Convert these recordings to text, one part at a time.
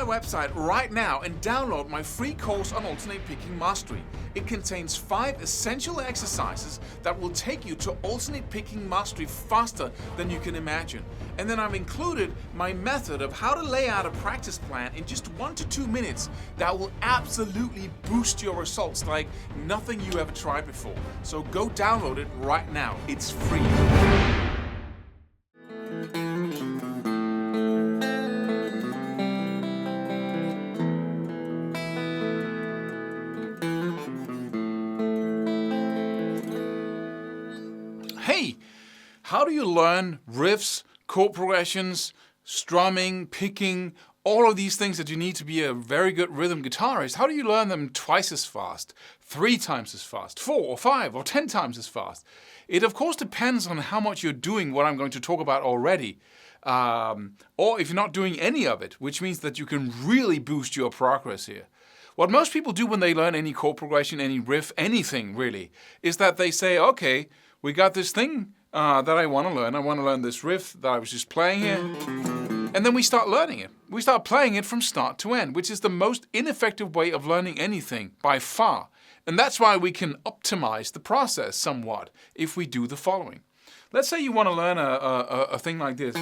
website right now and download my free course on alternate picking mastery. It contains 5 essential exercises that will take you to alternate picking mastery faster than you can imagine. And then I've included my method of how to lay out a practice plan in just 1 to 2 minutes that will absolutely boost your results like nothing you ever tried before. So go download it right now. It's free. Hey, how do you learn riffs, chord progressions, strumming, picking, all of these things that you need to be a very good rhythm guitarist? How do you learn them twice as fast, 3 times as fast, 4 or 5 or 10 times as fast? It of course depends on how much you're doing what I'm going to talk about already. Or if you're not doing any of it, which means that you can really boost your progress here. What most people do when they learn any chord progression, any riff, anything really, is that they say, okay, we got this thing that I want to learn. I want to learn this riff that I was just playing here. And then we start learning it. We start playing it from start to end, which is the most ineffective way of learning anything by far. And that's why we can optimize the process somewhat if we do the following. Let's say you want to learn a thing like this.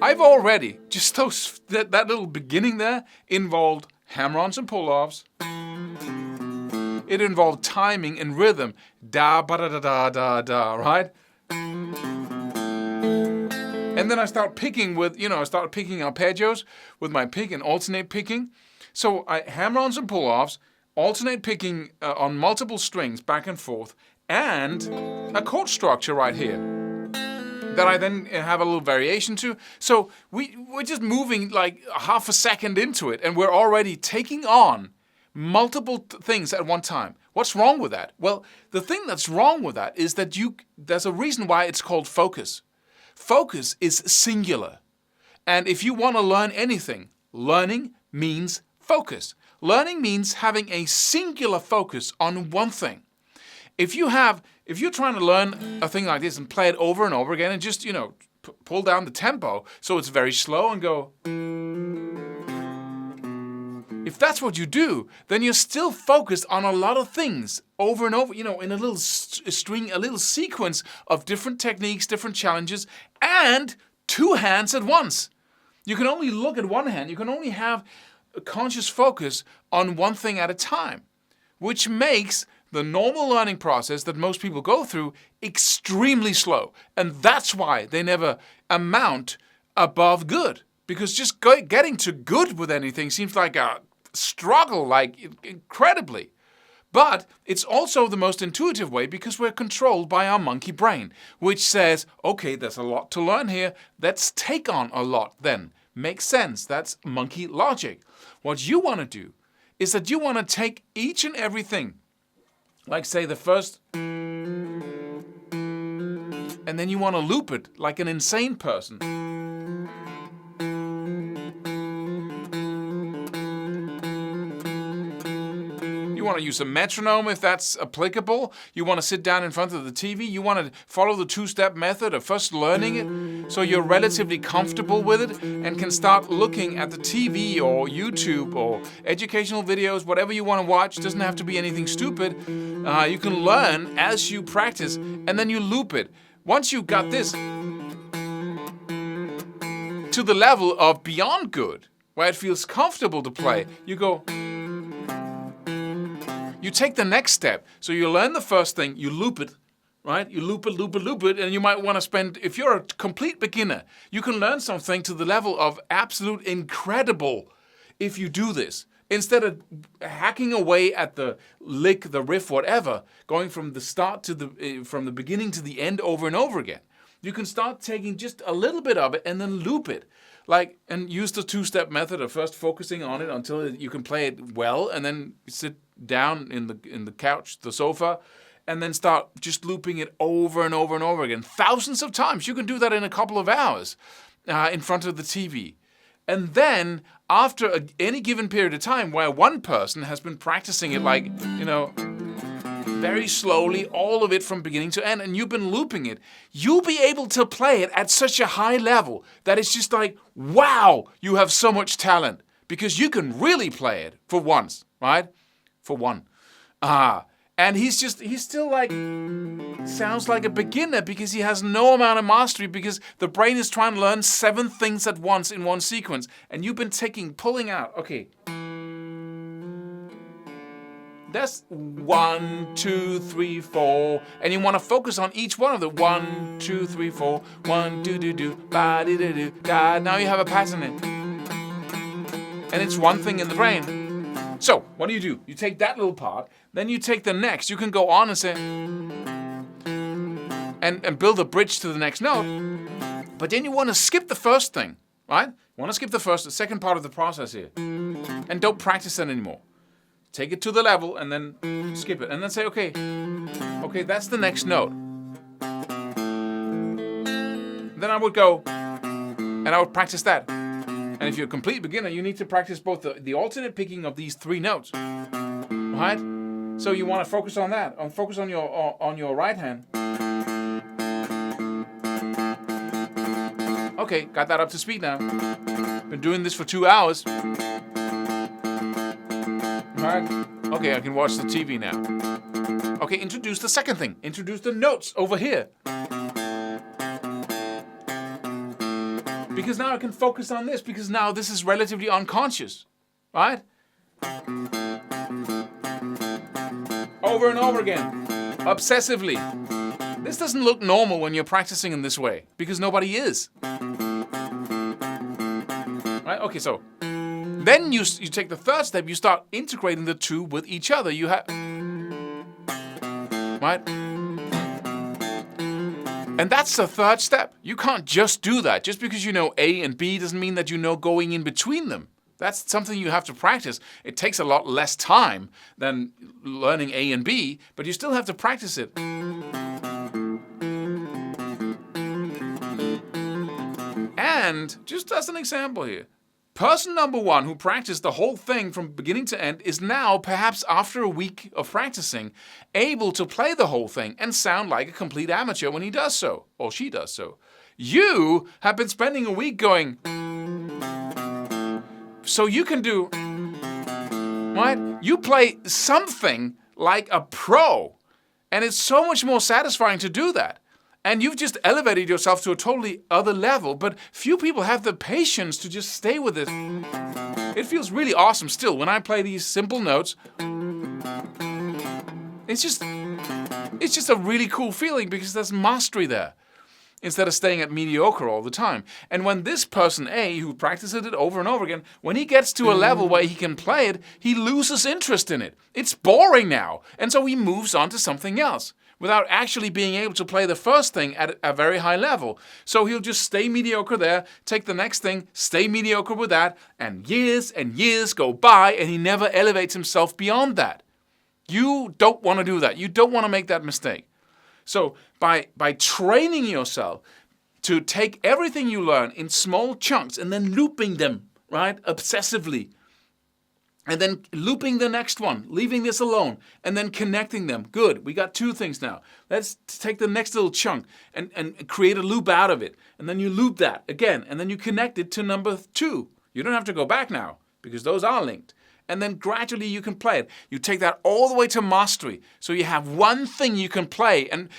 I've already, just that little beginning there involved hammer-ons and pull-offs. It involved timing and rhythm. Da, ba, da, da, da, da, da, right? And then I start picking with, I started picking arpeggios with my pick and alternate picking. So I hammer-ons and pull-offs, alternate picking on multiple strings back and forth, and a chord structure right here that I then have a little variation to. So we're just moving like half a second into it, and we're already taking on multiple things at one time. What's wrong with that? Well, the thing that's wrong with that is that there's a reason why it's called focus. Focus is singular. And if you want to learn anything, learning means focus. Learning means having a singular focus on one thing. If you're trying to learn a thing like this and play it over and over again and just, pull down the tempo so it's very slow and go. If that's what you do, then you're still focused on a lot of things over and over, in a little string, a little sequence of different techniques, different challenges, and 2 hands at once. You can only look at one hand. You can only have a conscious focus on one thing at a time, which makes the normal learning process that most people go through extremely slow. And that's why they never amount above good. Because just getting to good with anything seems like a struggle, like incredibly. But it's also the most intuitive way because we're controlled by our monkey brain, which says, okay, there's a lot to learn here. Let's take on a lot then. Makes sense. That's monkey logic. What you want to do is that you want to take each and everything, like say the first, and then you want to loop it like an insane person. You want to use a metronome if that's applicable. You want to sit down in front of the TV. You want to follow the 2-step method of first learning it so you're relatively comfortable with it and can start looking at the TV or YouTube or educational videos, whatever you want to watch. It doesn't have to be anything stupid. You can learn as you practice and then you loop it. Once you got this to the level of beyond good, where it feels comfortable to play, you go. You take the next step. So you learn the first thing, you loop it, right? You loop it, and you might want to spend, if you're a complete beginner, you can learn something to the level of absolute incredible if you do this. Instead of hacking away at the lick, the riff, whatever, going from the start to from the beginning to the end over and over again. You can start taking just a little bit of it and then loop it. And use the 2-step method of first focusing on it until you can play it well, and then sit down in the couch, the sofa, and then start just looping it over and over and over again. Thousands of times. You can do that in a couple of hours in front of the TV. And then after any given period of time where one person has been practicing it very slowly, all of it from beginning to end, and you've been looping it, you'll be able to play it at such a high level that it's just like, wow, you have so much talent. Because you can really play it for once, right? For one. And he's still like, sounds like a beginner because he has no amount of mastery because the brain is trying to learn 7 things at once in one sequence. And you've been pulling out, okay. That's 1, 2, 3, 4. And you want to focus on each one of the 1, 2, 3, 4. 1, 2, do, do, ba, di, da, do, da. Now you have a pattern in it. And it's one thing in the brain. So, what do? You take that little part, then you take the next. You can go on and say, and build a bridge to the next note. But then you want to skip the first thing, right? You want to skip the second part of the process here. And don't practice that anymore. Take it to the level and then skip it. And then say, okay, that's the next note. Then I would go, and I would practice that. And if you're a complete beginner, you need to practice both the alternate picking of these 3 notes, right? So you want to focus on that. Focus on your right hand. Okay, got that up to speed now. Been doing this for 2 hours. Right? Okay, I can watch the TV now. Okay, introduce the second thing. Introduce the notes over here. Because now I can focus on this, because now this is relatively unconscious, right? Over and over again, obsessively. This doesn't look normal when you're practicing in this way, because nobody is. Right? Okay, so then you take the third step, you start integrating the 2 with each other. You have, right? And that's the third step. You can't just do that. Just because you know A and B doesn't mean that you know going in between them. That's something you have to practice. It takes a lot less time than learning A and B, but you still have to practice it. And just as an example here, person number 1 who practiced the whole thing from beginning to end is now, perhaps after a week of practicing, able to play the whole thing and sound like a complete amateur when he does so, or she does so. You have been spending a week going, so you can do, right? You play something like a pro, and it's so much more satisfying to do that. And you've just elevated yourself to a totally other level, but few people have the patience to just stay with it. It feels really awesome still when I play these simple notes. It's just a really cool feeling because there's mastery there, instead of staying at mediocre all the time. And when this person A, who practices it over and over again, when he gets to a level where he can play it, he loses interest in it. It's boring now, and so he moves on to something else, without actually being able to play the first thing at a very high level. So he'll just stay mediocre there, take the next thing, stay mediocre with that, and years go by, and he never elevates himself beyond that. You don't want to do that. You don't want to make that mistake. So by training yourself to take everything you learn in small chunks and then looping them, right, obsessively, and then looping the next one, leaving this alone, and then connecting them. Good, we got 2 things now. Let's take the next little chunk and create a loop out of it. And then you loop that again, and then you connect it to number 2. You don't have to go back now, because those are linked. And then gradually you can play it. You take that all the way to mastery. So you have one thing you can play. And,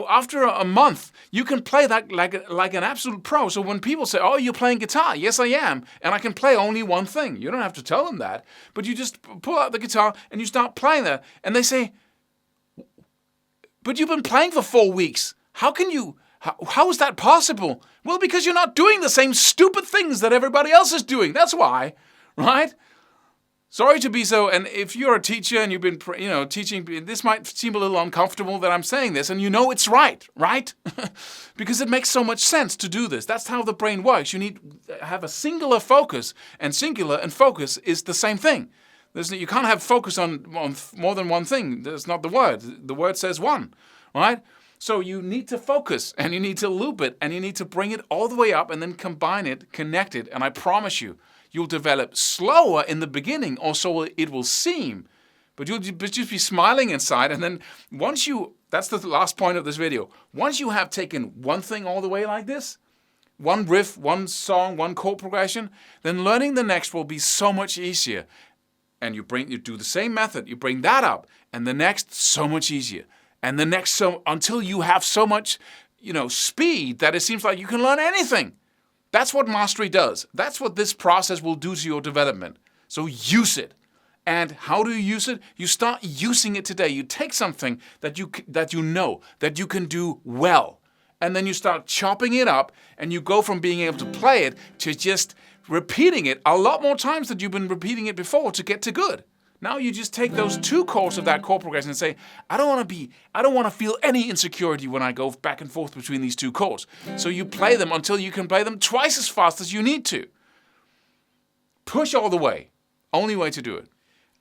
after a month, you can play that like an absolute pro. So when people say, oh, you're playing guitar. Yes, I am. And I can play only one thing. You don't have to tell them that. But you just pull out the guitar and you start playing that. And they say, but you've been playing for 4 weeks. How is that possible? Well, because you're not doing the same stupid things that everybody else is doing. That's why, right? Sorry to be so, and if you're a teacher and you've been, teaching, this might seem a little uncomfortable that I'm saying this, and it's right? Because it makes so much sense to do this. That's how the brain works. You need to have a singular focus, and singular and focus is the same thing. You can't have focus on more than one thing. That's not the word. The word says one, right? So you need to focus, and you need to loop it, and you need to bring it all the way up, and then combine it, connect it, and I promise you'll develop slower in the beginning, or so it will seem. But you'll just be smiling inside, and then once you, that's the last point of this video, once you have taken one thing all the way like this, one riff, one song, one chord progression, then learning the next will be so much easier. And you do the same method, you bring that up, and the next so much easier. And the next until you have so much, speed that it seems like you can learn anything. That's what mastery does. That's what this process will do to your development. So use it. And how do you use it? You start using it today. You take something that you know that you can do well, and then you start chopping it up, and you go from being able to play it to just repeating it a lot more times than you've been repeating it before to get to good. Now you just take those 2 chords of that chord progression and say, I don't want to feel any insecurity when I go back and forth between these 2 chords. So you play them until you can play them twice as fast as you need to. Push all the way. Only way to do it.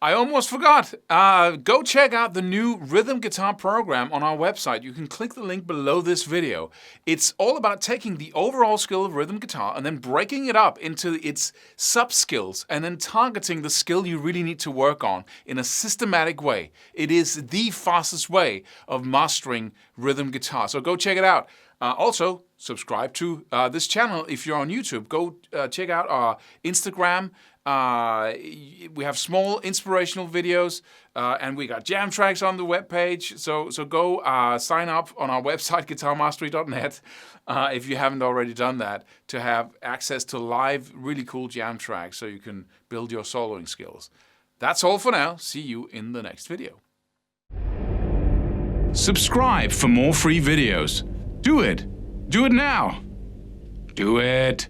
I almost forgot. Go check out the new rhythm guitar program on our website. You can click the link below this video. It's all about taking the overall skill of rhythm guitar and then breaking it up into its sub-skills and then targeting the skill you really need to work on in a systematic way. It is the fastest way of mastering rhythm guitar. So go check it out. Also, subscribe to this channel if you're on YouTube. Go check out our Instagram. We have small inspirational videos, and we got jam tracks on the webpage. So go sign up on our website, guitarmastery.net, if you haven't already done that, to have access to live, really cool jam tracks so you can build your soloing skills. That's all for now. See you in the next video. Subscribe for more free videos. Do it. Do it now. Do it.